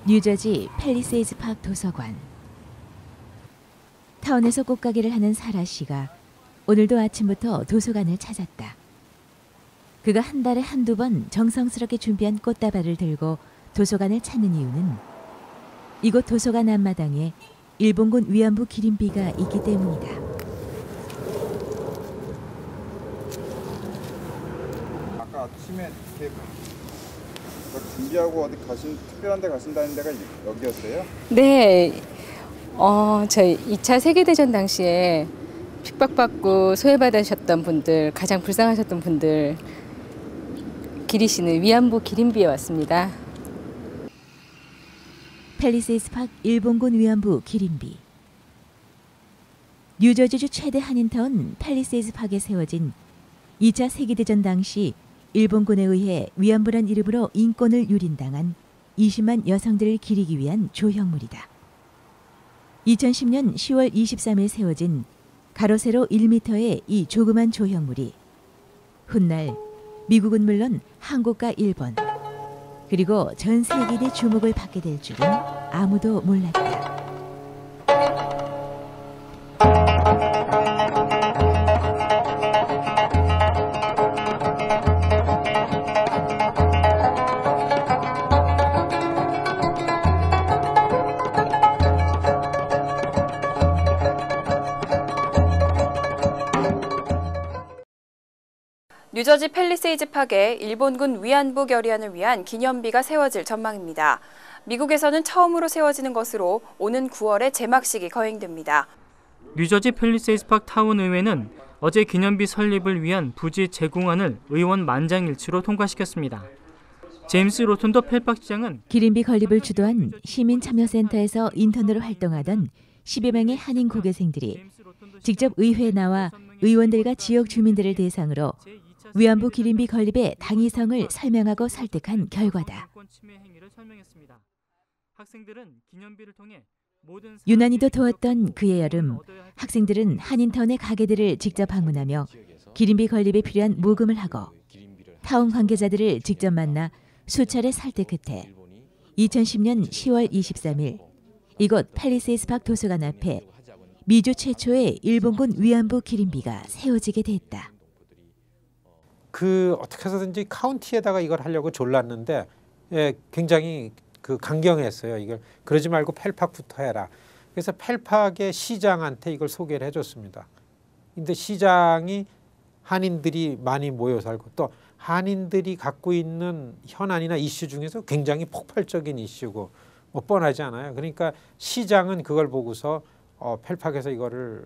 뉴저지 팰리세이즈 파크 도서관. 타운에서 꽃가게를 하는 사라 씨가 오늘도 아침부터 도서관을 찾았다. 그가 한 달에 한두 번 정성스럽게 준비한 꽃다발을 들고 도서관을 찾는 이유는 이곳 도서관 앞마당에 일본군 위안부 기린비가 있기 때문이다. 아까 아침에 이렇게 준비하고 어디 특별한 데 가신다는 데가 여기였어요? 네. 저희 2차 세계대전 당시에 핍박받고 소외받으셨던 분들, 가장 불쌍하셨던 분들 기리시는 위안부 기린비에 왔습니다. 팰리세이즈 파크 일본군 위안부 기린비. 뉴저지주 최대 한인타운 팰리세이즈 파크에 세워진 2차 세계대전 당시 일본군에 의해 위안부란 이름으로 인권을 유린당한 20만 여성들을 기리기 위한 조형물이다. 2010년 10월 23일 세워진 가로 세로 1m의 이 조그만 조형물이 훗날 미국은 물론 한국과 일본 그리고 전 세계의 주목을 받게 될 줄은 아무도 몰랐다. 뉴저지 팰리세이즈 파크에 일본군 위안부 결의안을 위한 기념비가 세워질 전망입니다. 미국에서는 처음으로 세워지는 것으로 오는 9월에 제막식이 거행됩니다. 뉴저지 팰리세이즈 파크 타운 의회는 어제 기념비 설립을 위한 부지 제공안을 의원 만장일치로 통과시켰습니다. 제임스 로톤더 펠팍시장은 기린비 건립을 주도한 시민참여센터에서 인턴으로 활동하던 10여 명의 한인 고교생들이 직접 의회에 나와 의원들과 지역 주민들을 대상으로 위안부 기린비 건립의 당위성을 설명하고 설득한 결과다. 유난히도 더웠던 그해 여름, 학생들은 한인타운의 가게들을 직접 방문하며 기린비 건립에 필요한 모금을 하고 타운 관계자들을 직접 만나 수차례 설득 끝에 2010년 10월 23일 이곳 팰리세이즈 파크 도서관 앞에 미주 최초의 일본군 위안부 기린비가 세워지게 됐다. 어떻게 해서든지 카운티에다가 이걸 하려고 졸랐는데 굉장히 강경했어요. 이걸 그러지 말고 펠팍부터 해라. 그래서 펠팍의 시장한테 이걸 소개를 해줬습니다. 근데 시장이 한인들이 많이 모여 살고 또 한인들이 갖고 있는 현안이나 이슈 중에서 굉장히 폭발적인 이슈고 뻔하지 않아요. 그러니까 시장은 그걸 보고서 펠팍에서 이거를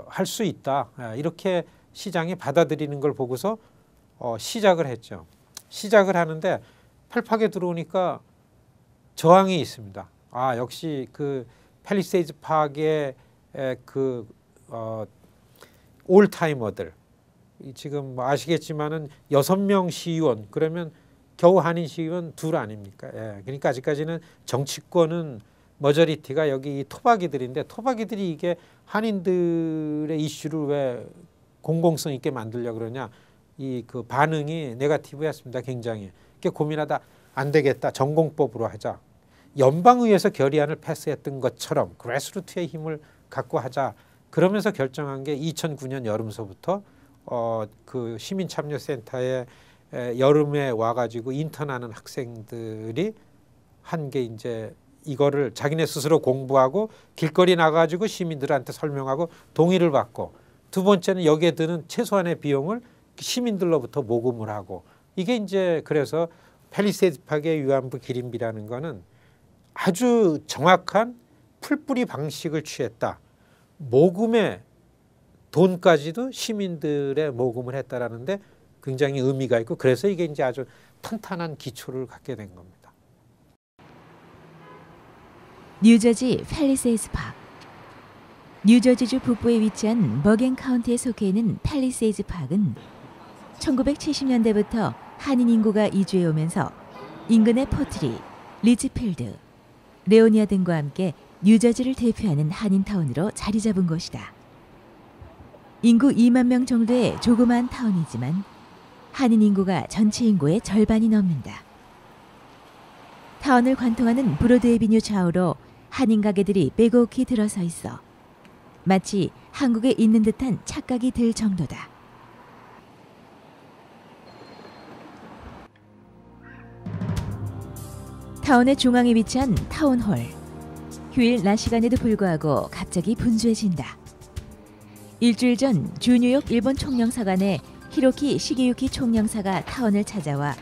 할 수 있다. 이렇게 시장이 받아들이는 걸 보고서 시작을 했죠. 시작을 하는데 펠팍에 들어오니까 저항이 있습니다. 역시 팰리세이즈 파크의 올타이머들 지금 아시겠지만은 6명 시의원 그러면 겨우 한인 시의원 둘 아닙니까? 그러니까 아직까지는 정치권은 머저리티가 여기 토박이들인데 토박이들이 이게 한인들의 이슈를 왜 공공성 있게 만들려고 그러냐 반응이 네거티브였습니다. 굉장히. 고민하다 안 되겠다. 전공법으로 하자. 연방의회에서 결의안을 패스했던 것처럼 그래스루트의 힘을 갖고 하자. 그러면서 결정한 게 2009년 여름서부터 시민참여센터에 여름에 와가지고 인턴하는 학생들이 한 게 이제 이거를 자기네 스스로 공부하고 길거리 나가지고 시민들한테 설명하고 동의를 받고 두 번째는 여기에 드는 최소한의 비용을 시민들로부터 모금을 하고 이게 이제 그래서 팰리세이즈 파크의 위안부 기린비라는 거는 아주 정확한 풀뿌리 방식을 취했다. 모금의 돈까지도 시민들의 모금을 했다라는데 굉장히 의미가 있고 그래서 이게 이제 아주 탄탄한 기초를 갖게 된 겁니다. 뉴저지 팰리세이즈 파크. 뉴저지주 북부에 위치한 머겐 카운티에 속해 있는 팰리세이즈 파크는 1970년대부터 한인 인구가 이주해 오면서 인근의 포트리, 리치필드, 레오니아 등과 함께 뉴저지를 대표하는 한인타운으로 자리 잡은 곳이다. 인구 2만 명 정도의 조그마한 타운이지만 한인 인구가 전체 인구의 절반이 넘는다. 타운을 관통하는 브로드에비뉴 좌우로 한인 가게들이 빼곡히 들어서 있어 마치 한국에 있는 듯한 착각이 들 정도다. 타운의 중앙에 위치한 타운홀. 휴일 낮 시간에도 불구하고 갑자기 분주해진다. 일주일 전 주 뉴욕 일본 총영사관의 히로키 시게유키 총영사가 타운을 찾아와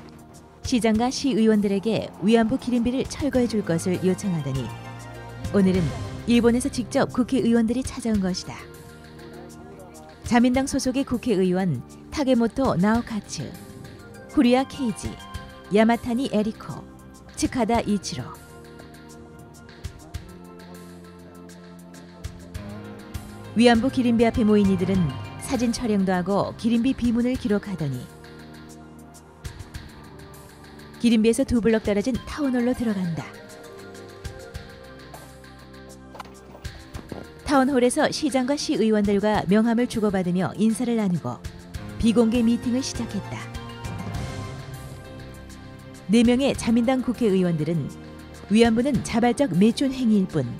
시장과 시의원들에게 위안부 기린비를 철거해 줄 것을 요청하더니 오늘은 일본에서 직접 국회의원들이 찾아온 것이다. 자민당 소속의 국회의원 타게모토 나오카츠, 후리야 케이지, 야마타니 에리코, 츠카다 이치로. 위안부 기린비 앞에 모인 이들은 사진 촬영도 하고 기린비 비문을 기록하더니 기린비에서 2블럭 떨어진 타운홀로 들어간다. 타운홀에서 시장과 시의원들과 명함을 주고받으며 인사를 나누고 비공개 미팅을 시작했다. 4명의 자민당 국회의원들은 위안부는 자발적 매춘 행위일 뿐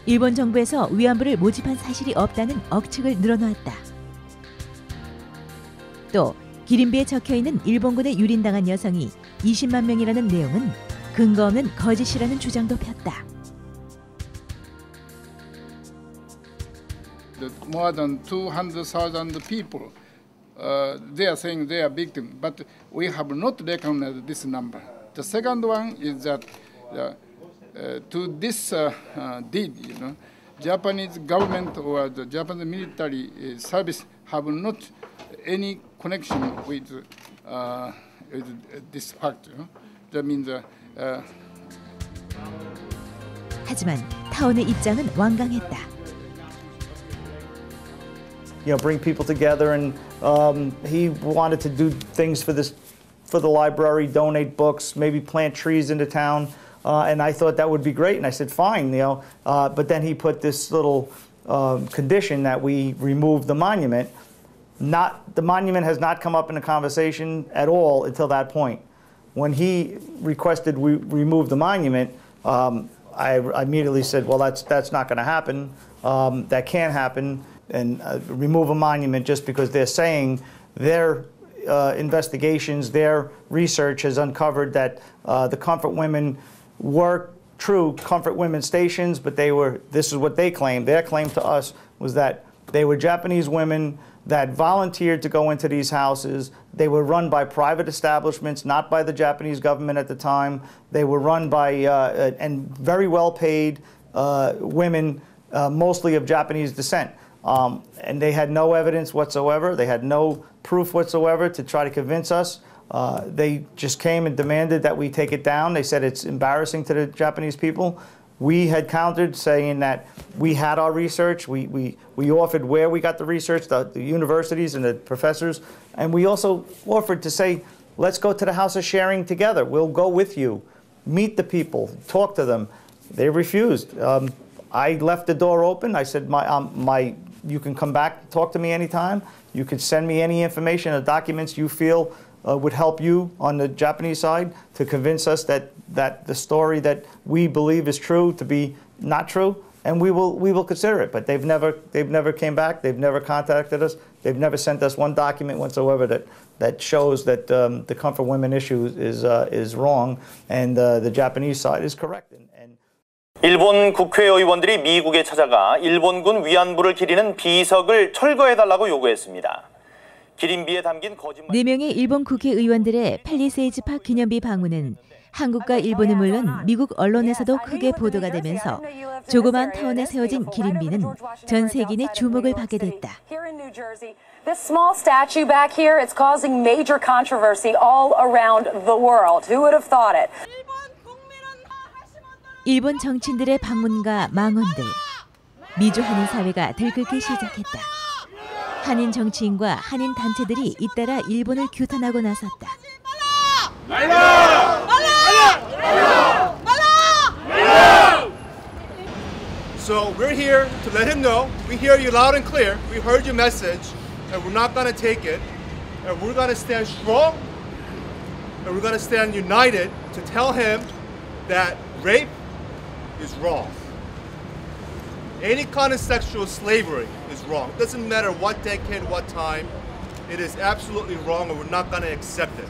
일본 정부에서 위안부를 모집한 사실이 없다는 억측을 늘어놓았다. 또 기린비에 적혀있는 일본군에 유린당한 여성이 20만 명이라는 내용은 근거 없는 거짓이라는 주장도 폈다. More than 200,000 people, they are saying they are victims, but we have not recognized this number. The second one is that to this deed, Japanese government or the Japanese military service have not any connection with this fact. That means. 하지만 타운의 입장은 완강했다. Bring people together, and he wanted to do things for the library, donate books, maybe plant trees into town, and I thought that would be great, and I said fine, but then he put this little condition that we remove the monument. The monument has not come up in the conversation at all until that point. When he requested we remove the monument, I immediately said, well, that's not going to happen. That can't happen. And remove a monument just because they're saying their investigations, their research has uncovered that the Comfort Women were true Comfort Women stations, but this is what they claimed. Their claim to us was that they were Japanese women that volunteered to go into these houses. They were run by private establishments, not by the Japanese government at the time. They were run by, and very well paid women, mostly of Japanese descent. And they had no evidence whatsoever. They had no proof whatsoever to try to convince us. They just came and demanded that we take it down. They said it's embarrassing to the Japanese people. We had countered, saying that we had our research. We offered where we got the research, the universities and the professors. And we also offered to say, let's go to the House of Sharing together. We'll go with you. Meet the people. Talk to them. They refused. I left the door open. I said, you can come back, talk to me anytime. You can send me any information or documents you feel would help you on the Japanese side to convince us that the story that we believe is true to be not true, and we will consider it. But they've never came back. They've never contacted us. They've never sent us one document whatsoever that shows that the Comfort Women issue is wrong and the Japanese side is correct. 일본 국회의원들이 미국에 찾아가 일본군 위안부를 기리는 비석을 철거해달라고 요구했습니다. 기린비에 담긴 거짓말. 4명의 일본 국회의원들의 팰리세이즈 파크 기념비 방문은 한국과 일본은 물론 미국 언론에서도 크게 보도가 되면서 조그만 타운에 세워진 기린비는 전 세계인의 주목을 받게 됐다. This small statue back here is causing major controversy all around the world. Who would have thought it? 일본 정치인들의 방문과 망언들, 미주 한인 사회가 들끓기 시작했다. 한인 정치인과 한인 단체들이 잇따라 일본을 규탄하고 나섰다. So we're here to let him know we hear you loud and clear. We heard your message, and we're not going to take it. And we're going to stand strong, and we're going to stand united to tell him that rape is wrong. Any kind of sexual slavery is wrong. It doesn't matter what decade, what time. It is absolutely wrong and we're not going to accept it.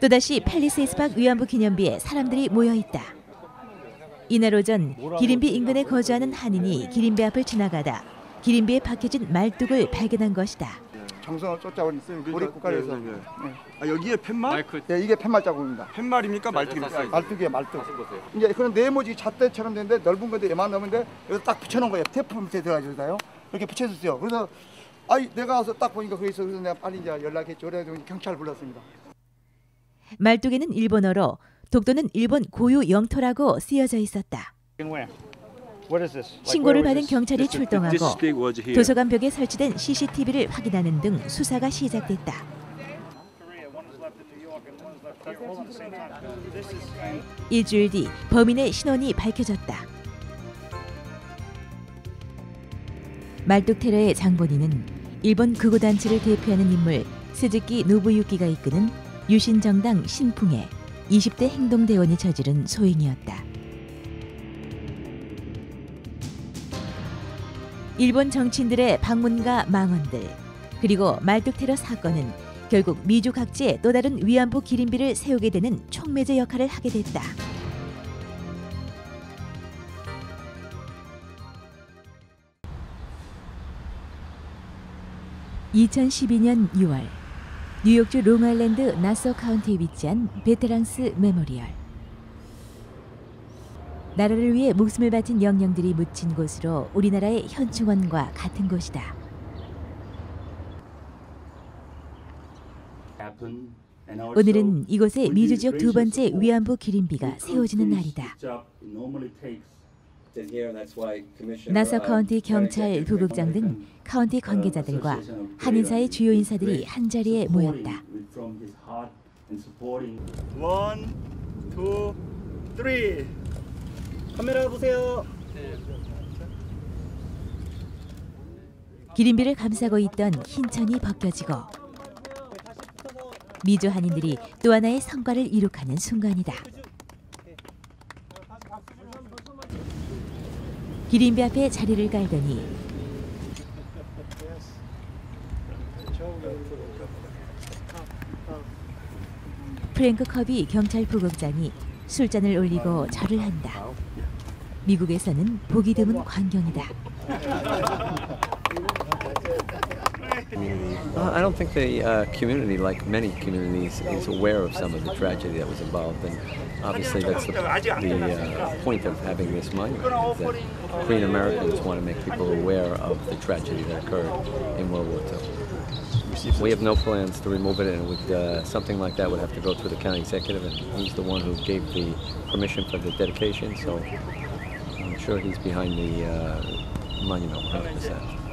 또다시 팰리세이스박 위안부 기념비에 사람들이 모여 있다. 이날 오전 기린비 인근에 거주하는 한인이 기린비 앞을 지나가다 기린비에 박혀진 말뚝을 발견한 것이다. 정성을 쫓아오는 우리 국가에서. 아, 여기에 팻말? 네, 이게 팻말 자국입니다. 팻말입니까? 말뚝입니까? 말뚝이에요, 말뚝. 이제 그런 네모지 잣대처럼 되는데 넓은 건데 얘만 넘는데 여기 딱 붙여놓은 거예요. 테이프 밑에 들어가지고요. 이렇게 붙여줬어요. 그래서 내가 와서 딱 보니까 거기서 그래서 내가 빨리 이제 연락했죠. 그래서 경찰 불렀습니다. 말뚝에는 일본어로 독도는 일본 고유 영토라고 쓰여져 있었다. 신고를 받은 경찰이 출동하고 도서관 벽에 설치된 CCTV를 확인하는 등 수사가 시작됐다. 일주일 뒤 범인의 신원이 밝혀졌다. 말뚝 테러의 장본인은 일본 극우단체를 대표하는 인물 스즈키 노부유키가 이끄는 유신정당 신풍의 20대 행동대원이 저지른 소행이었다. 일본 정치인들의 방문과 망언들, 그리고 말뚝 테러 사건은 결국 미주 각지에 또 다른 위안부 기린비를 세우게 되는 촉매제 역할을 하게 됐다. (2012년 6월) 뉴욕주 롱아일랜드 나소 카운티에 위치한 베테랑스 메모리얼. 나라를 위해 목숨을 바친 영령들이 묻힌 곳으로 우리나라의 현충원과 같은 곳이다. 오늘은 이곳에 미주 지역 두 번째 위안부 기린비가 세워지는 날이다. 나서 카운티 경찰 부국장 등 카운티 관계자들과 한인사의 주요 인사들이 한자리에 모였다. 1, 2, 3. 카메라 보세요. 기린비를 감싸고 있던 흰 천이 벗겨지고 미주 한인들이 또 하나의 성과를 이룩하는 순간이다. 기린비 앞에 자리를 깔더니 프랭크 커비 경찰 부국장이 술잔을 올리고 절을 한다. 미국에서는 보기 드문 광경이다. I don't think the community, like many communities, is aware of some of the tragedy that was involved, and obviously that's the point of having this monument. That Korean Americans want to make people aware of the tragedy that occurred in World War II. We have no plans to remove it, and something like that would have to go through the county executive, and he's the one who gave the permission for the dedication, so I'm sure he's behind the monument 100%.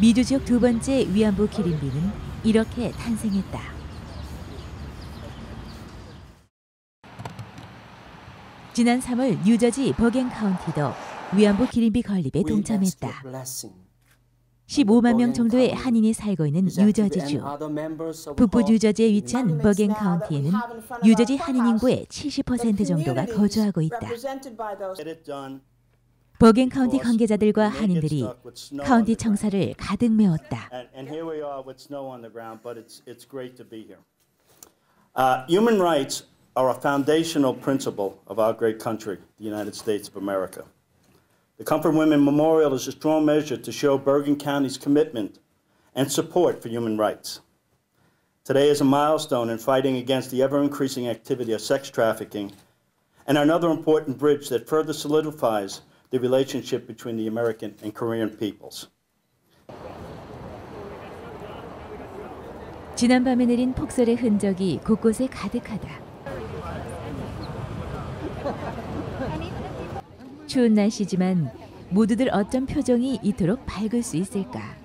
미주 지역 두 번째 위안부 기린비는 이렇게 탄생했다. 지난 3월 뉴저지 버겐 카운티도 위안부 기린비 건립에 동참했다. 15만 명 정도의 한인이 살고 있는 뉴저지주. 북부 뉴저지에 위치한 버겐 카운티에는 뉴저지 한인 인구의 70% 정도가 거주하고 있다. 버겐 카운티 관계자들과 한인들이 카운티 청사를 가득 메웠다. Human rights are a foundational principle of our great country, the United States of America. The Comfort Women Memorial is a strong measure to show Bergen County's commitment and support for human rights. Today is a milestone in fighting against the ever-increasing activity of sex trafficking and another important bridge that further solidifies the relationship between the American and Korean peoples. 지난밤에 내린 폭설의 흔적이 곳곳에 가득하다. 추운 날씨지만 모두들 어쩜 표정이 이토록 밝을 수 있을까?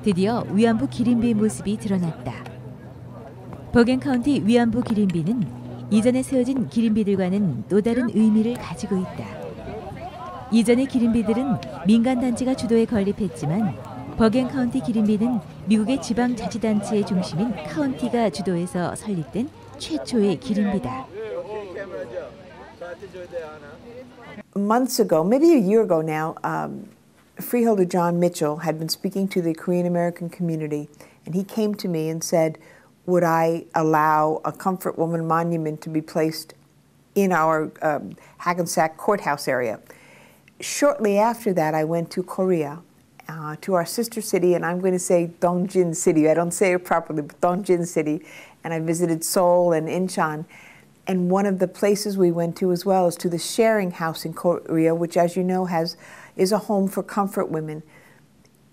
드디어 위안부 기린비의 모습이 드러났다. 버겐 카운티 위안부 기린비는 이전에 세워진 기린비들과는 또 다른 의미를 가지고 있다. 이전의 기린비들은 민간 단체가 주도해 건립했지만 버겐 카운티 기린비는 미국의 지방 자치단체의 중심인 카운티가 주도해서 설립된 최초의 기린비다. Months ago, maybe a year ago now, Freeholder John Mitchell had been speaking to the Korean American community, and he came to me and said, would I allow a Comfort Woman monument to be placed in our Hackensack courthouse area? Shortly after that, I went to Korea, to our sister city, and I'm going to say Dongjin City. I don't say it properly, but Dongjin City. And I visited Seoul and Incheon. And one of the places we went to as well is to the Sharing House in Korea, which, as you know, is a home for comfort women.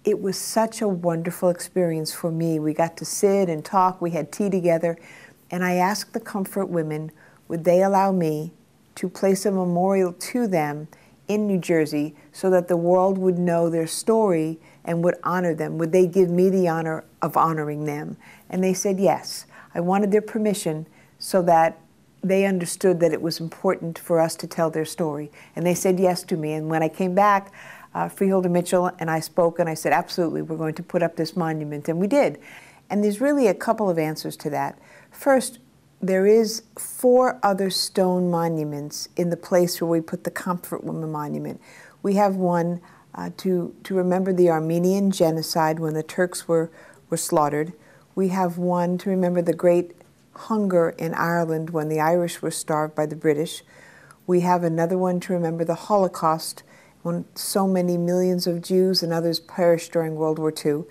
It was such a wonderful experience for me. We got to sit and talk. We had tea together. And I asked the comfort women, would they allow me to place a memorial to them in New Jersey so that the world would know their story and would honor them? Would they give me the honor of honoring them? And they said yes. I wanted their permission so that they understood that it was important for us to tell their story. And they said yes to me. And when I came back, Freeholder Mitchell and I spoke, and I said, absolutely, we're going to put up this monument. And we did. And there's really a couple of answers to that. First, there is 4 other stone monuments in the place where we put the Comfort Woman monument. We have one to remember the Armenian genocide when the Turks were slaughtered. We have one to remember the great hunger in Ireland when the Irish were starved by the British. We have another one to remember the Holocaust when so many millions of Jews and others perished during World War II.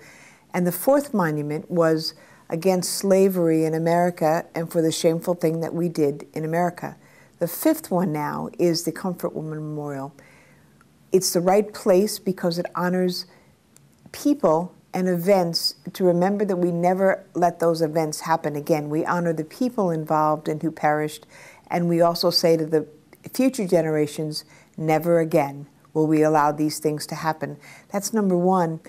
And the 4th monument was against slavery in America and for the shameful thing that we did in America. The 5th one now is the Comfort Woman Memorial. It's the right place because it honors people and events to remember that we never let those events happen again. We honor the people involved and who perished, and we also say to the future generations, never again will we allow these things to happen. That's number 1.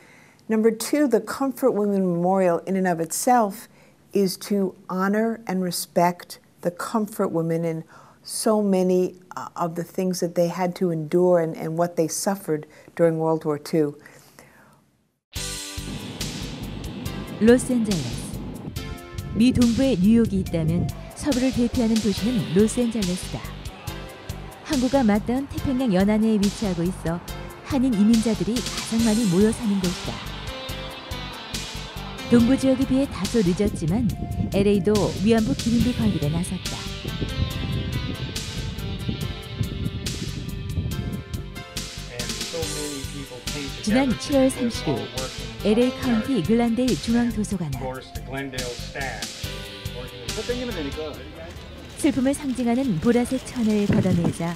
Number 2, the Comfort Women Memorial in and of itself is to honor and respect the comfort women in so many of the things that they had to endure and what they suffered during World War II. 로스앤젤레스. 미 동부에 뉴욕이 있다면 서부를 대표하는 도시는 로스앤젤레스다. 항구가 맞닿은 태평양 연안에 위치하고 있어 한인 이민자들이 가장 많이 모여 사는 곳이다. 동부 지역에 비해 다소 늦었지만 LA도 위안부 기린비 건립에 나섰다. 지난 7월 30일 LA 카운티 글랜데일 중앙도서관은 슬픔을 상징하는 보라색 천을 걷어내자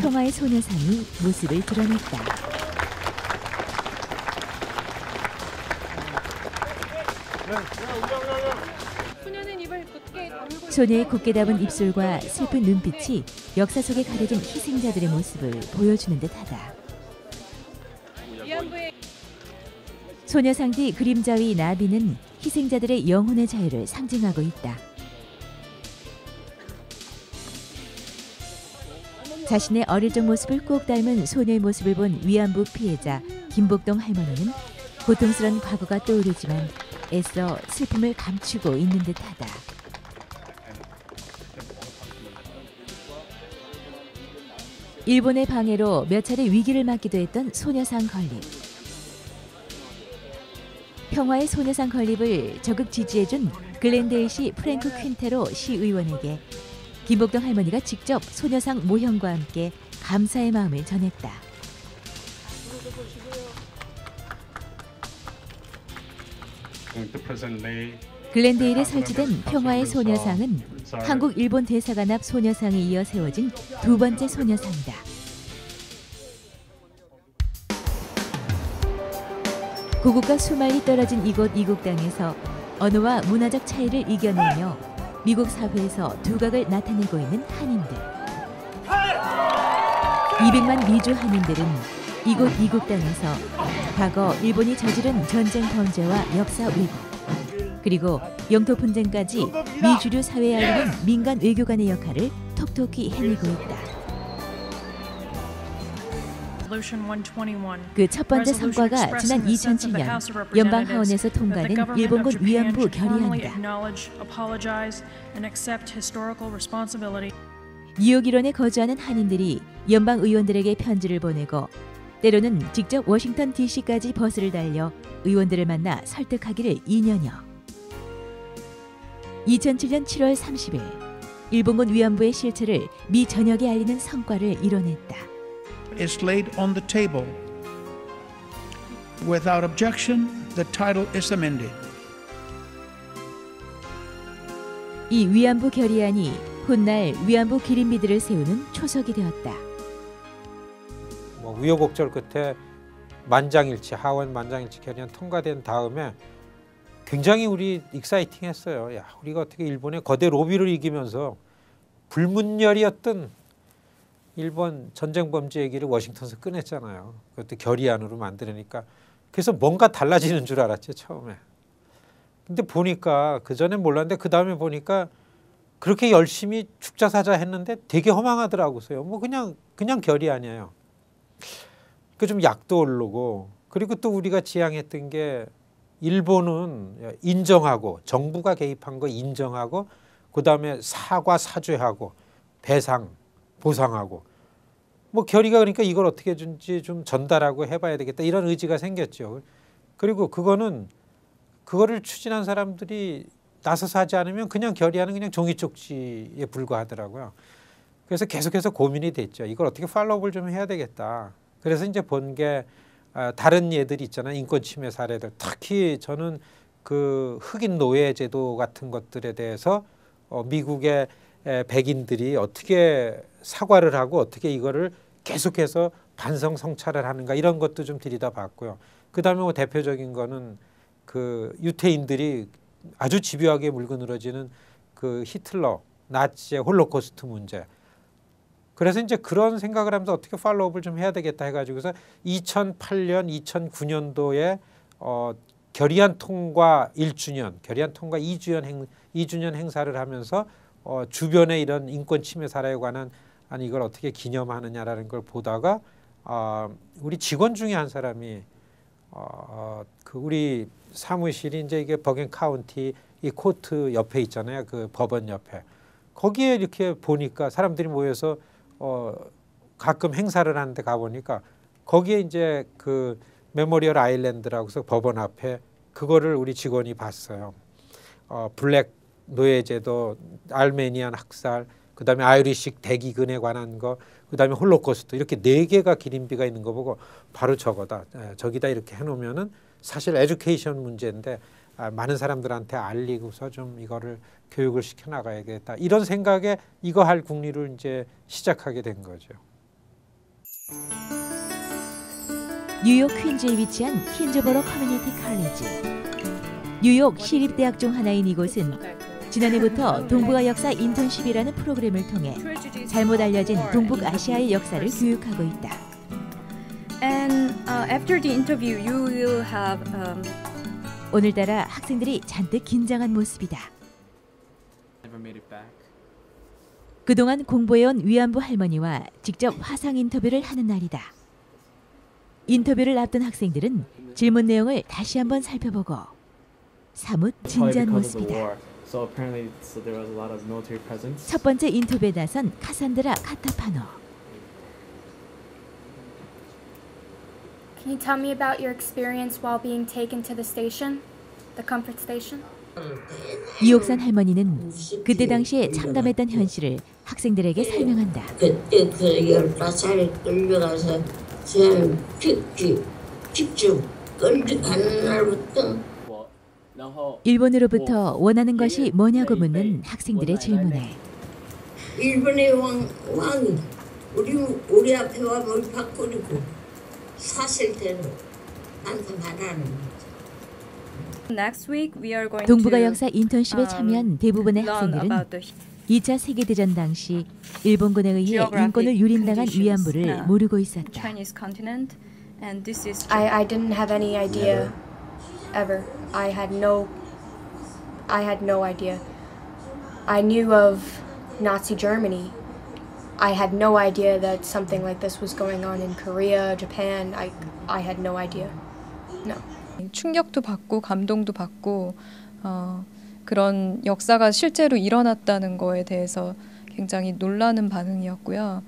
평화의 소녀상이 모습을 드러냈다. 소녀의 굳게 담은 입술과 슬픈 눈빛이 역사 속에 가려진 희생자들의 모습을 보여주는 듯하다. 소녀상 뒤 그림자 위 나비는 희생자들의 영혼의 자유를 상징하고 있다. 자신의 어릴 적 모습을 꼭 닮은 소녀의 모습을 본 위안부 피해자 김복동 할머니는 고통스러운 과거가 떠오르지만 애써 슬픔을 감추고 있는 듯하다. 일본의 방해로 몇 차례 위기를 맞기도 했던 소녀상 건립. 평화의 소녀상 건립을 적극 지지해준 글랜데일시 프랭크 퀸테로 시의원에게 김복동 할머니가 직접 소녀상 모형과 함께 감사의 마음을 전했다. 글랜데일에 설치된 평화의 소녀상은 한국-일본 대사관 앞 소녀상에 이어 세워진 2번째 소녀상이다. 고국과 수말리 떨어진 이곳 이국 땅에서 언어와 문화적 차이를 이겨내며 미국 사회에서 두각을 나타내고 있는 한인들. 200만 미주 한인들은 이곳 이국 땅에서 과거 일본이 저지른 전쟁 범죄와 역사 왜곡, 그리고 영토 분쟁까지 미주류 사회에 알리는 민간 외교관의 역할을 톡톡히 해내고 있다. 그 첫 번째 성과가 지난 2007년 연방 하원에서 통과된 일본군 위안부 결의안이다. 뉴욕 일원에 거주하는 한인들이 연방 의원들에게 편지를 보내고 때로는 직접 워싱턴 DC까지 버스를 달려 의원들을 만나 설득하기를 2년여. 2007년 7월 30일 일본군 위안부의 실체를 미 전역에 알리는 성과를 이뤄냈다. Is laid on the table. Without objection, the title is amended. 이 위안부 결의안이 훗날 위안부 기린비들을 세우는 초석이 되었다. 우여곡절 끝에 만장일치, 하원 만장일치 결의안 통과된 다음에 굉장히 우리 익사이팅했어요. 야, 우리가 어떻게 일본의 거대 로비를 이기면서 불문율이었던 일본 전쟁 범죄 얘기를 워싱턴에서 꺼냈잖아요. 그것도 결의안으로 만들으니까. 그래서 뭔가 달라지는 줄 알았죠, 처음에. 근데 보니까 그전엔 몰랐는데 그 다음에 보니까 그렇게 열심히 죽자사자 했는데 되게 허망하더라고요. 뭐 그냥 결의안이에요. 그 좀 약도 오르고, 그리고 또 우리가 지향했던 게 일본은 인정하고 정부가 개입한 거 인정하고 그다음에 사과 사죄하고 배상 보상하고 뭐 결의가 그러니까 이걸 어떻게 준지 좀 전달하고 해봐야 되겠다 이런 의지가 생겼죠. 그리고 그거를 추진한 사람들이 나서서 하지 않으면 그냥 결의하는 그냥 종이 쪽지에 불과하더라고요. 그래서 계속해서 고민이 됐죠. 이걸 어떻게 팔로우업을 좀 해야 되겠다. 그래서 이제 본 게 다른 예들이 있잖아요. 인권 침해 사례들. 특히 저는 그 흑인 노예 제도 같은 것들에 대해서 미국의 백인들이 어떻게 사과를 하고 어떻게 이거를 계속해서 반성 성찰을 하는가 이런 것도 좀 들여다봤고요. 그다음에 뭐 대표적인 거는 그 유태인들이 아주 집요하게 물고 늘어지는 그 히틀러 나치의 홀로코스트 문제. 그래서 이제 그런 생각을 하면서 어떻게 팔로우업을 좀 해야 되겠다 해가지고서 2008년, 2009년도에 결의안 통과 1주년, 결의안 통과 2주년 행사를 하면서 주변의 이런 인권 침해 사례에 관한 아니 이걸 어떻게 기념하느냐라는 걸 보다가 우리 직원 중에 한 사람이 그 우리 사무실이 이제 이게 버겐 카운티 이 코트 옆에 있잖아요. 그 법원 옆에. 거기에 이렇게 보니까 사람들이 모여서 가끔 행사를 하는데 가보니까 거기에 이제 그 메모리얼 아일랜드라고 해서 법원 앞에 그거를 우리 직원이 봤어요. 블랙 노예제도, 알메니안 학살, 그다음에 아이리식 대기근에 관한 거, 그다음에 홀로코스트 이렇게 4개가 기린비가 있는 거 보고 바로 저거다. 저기다 이렇게 해놓으면은 사실 에듀케이션 문제인데 많은 사람들한테 알리고서 좀 이거를 교육을 시켜나가야겠다. 이런 생각에 이거 할 국리를 이제 시작하게 된 거죠. 뉴욕 퀸즈에 위치한 퀸즈보로 커뮤니티 칼리지. 뉴욕 시립대학 중 하나인 이곳은 지난해부터 동북아 역사 인턴십이라는 프로그램을 통해 잘못 알려진 동북아시아의 역사를 교육하고 있다. And after the interview, you will have. 오늘따라 학생들이 잔뜩 긴장한 모습이다. 그동안 공부해온 위안부 할머니와 직접 화상 인터뷰를 하는 날이다. 인터뷰를 앞둔 학생들은 질문 내용을 다시 한번 살펴보고 사뭇 진지한 모습이다. 첫 번째 인터뷰에 나선 카산드라 카타파노. Can you tell me about your experience while being taken to the station, the comfort station? 이옥산 할머니는 그때 당시에 참담했던 현실을 학생들에게 설명한다. 그때 그 15살에 끌려가서 저는 픽쭉 끌려가는 날부터 일본으로부터 원하는 것이 뭐냐고 묻는 학생들의 질문에 일본의 왕이 우리 앞에 와 뭘 바꾸리고 사실대로 나한테 말하는 거죠. Next week we are going 동북아 to, 역사 인턴십에 참여한 대부분의 학생들은 2차 세계대전 당시 일본군에 의해 인권을 유린당한 위안부를 모르고 있었다. I didn't have any idea ever. I had no idea. I knew of Nazi Germany, I had no idea that something like this was going on in Korea, Japan. I had no idea. No. 충격도 받고 감동도 받고 그런 역사가 실제로 일어났다는 거에 대해서 굉장히 놀라는 반응이었고요.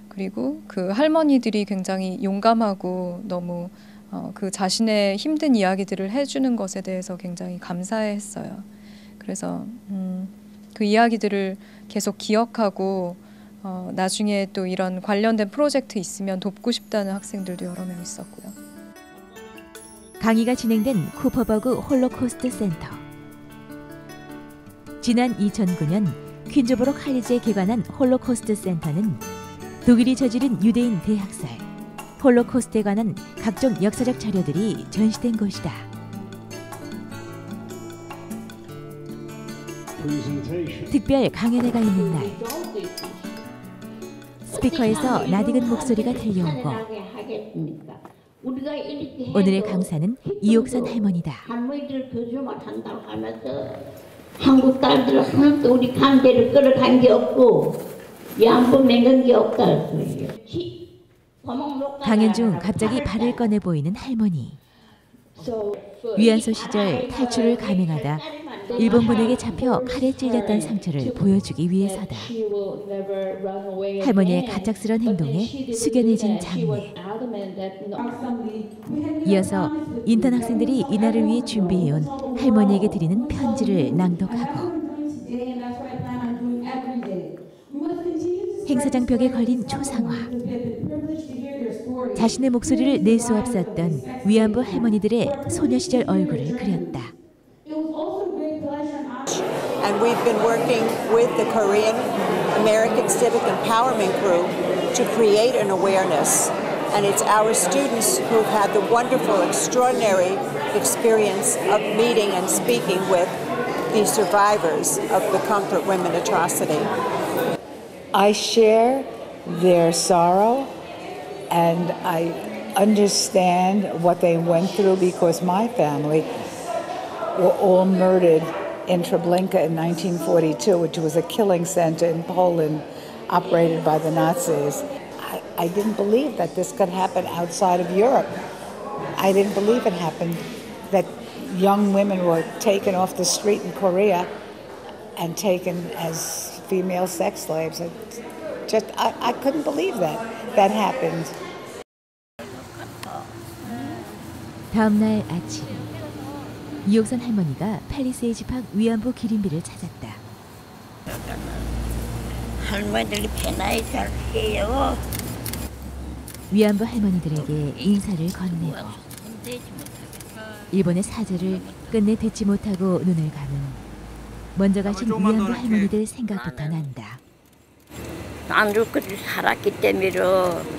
그리고 그 할머니들이 굉장히 용감하고 너무 그 자신의 힘든 이야기들을 해주는 것에 대해서 굉장히 감사해했어요. 그래서 그 이야기들을 계속 기억하고 나중에 또 이런 관련된 프로젝트 있으면 돕고 싶다는 학생들도 여러 명 있었고요. 강의가 진행된 쿠퍼버그 홀로코스트 센터. 지난 2009년 퀸즈보로 칼리지에 개관한 홀로코스트 센터는 독일이 저지른 유대인 대학살, 홀로코스트에 관한 각종 역사적 자료들이 전시된 곳이다. 특별 강연회가 있는 날, 스피커에서 낯익은 목소리가 들려오고 오늘의 강사는 이옥선 할머니다. 할머니들 교수만 한다고 하면서 한국 딸들 하나도 우리 강대를 끌어간 게 없고 양보 맹은 게 없다. 강연 중 갑자기 발을 꺼내 보이는 할머니. 위안소 시절 탈출을 감행하다 일본군에게 잡혀 칼에 찔렸던 상처를 보여주기 위해서다. 할머니의 갑작스런 행동에 숙연해진 장례. 이어서 인턴 학생들이 이날을 위해 준비해온 할머니에게 드리는 편지를 낭독하고 행사장 벽에 걸린 초상화. 자신의 목소리를 낼 수 없었던 위안부 할머니들의 소녀 시절 얼굴을 그렸다. And we've been working with the Korean American Civic Empowerment Group to create an awareness. And it's our students who've had the wonderful, extraordinary experience of meeting and speaking with the survivors of the Comfort Women atrocity. I share their sorrow and I understand what they went through because my family were all murdered in Treblinka in 1942, which was a killing center in Poland operated by the Nazis. I didn't believe that this could happen outside of Europe. I didn't believe it happened, that young women were taken off the street in Korea and taken as female sex slaves. I couldn't believe that happened. 다음 날 아침, 이옥선 할머니가 팰리세이즈 팍 위안부 기린비를 찾았다. 할머니들이 편하게 잘 해요. 위안부 할머니들에게 인사를 건네고 일본의 사절을 끝내 듣지 못하고 눈을 감은 먼저 가신 위안부 할머니들 생각부터 난다. 안주까지 살았기 때문에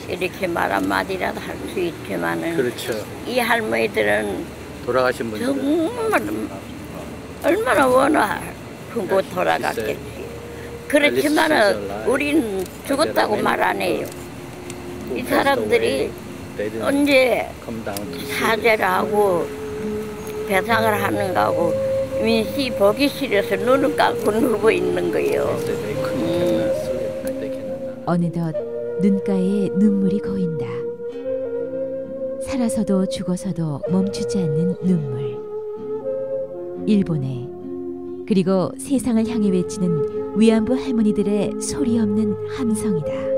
이렇게 말 한마디라도 할 수 있지만은 그렇죠. 이 할머니들은 돌아가신 분들은 정말 얼마나 원하고 돌아갔겠지. 그렇지만은 우린 죽었다고 말 안 해요. 이 사람들이 언제 사죄를 하고 배상을 하는가 하고 민씨 보기 싫어서 눈을 감고 누르고 있는 거예요. 어느덧 눈가에 눈물이 고인다. 살아서도 죽어서도 멈추지 않는 눈물. 일본에 그리고 세상을 향해 외치는 위안부 할머니들의 소리 없는 함성이다.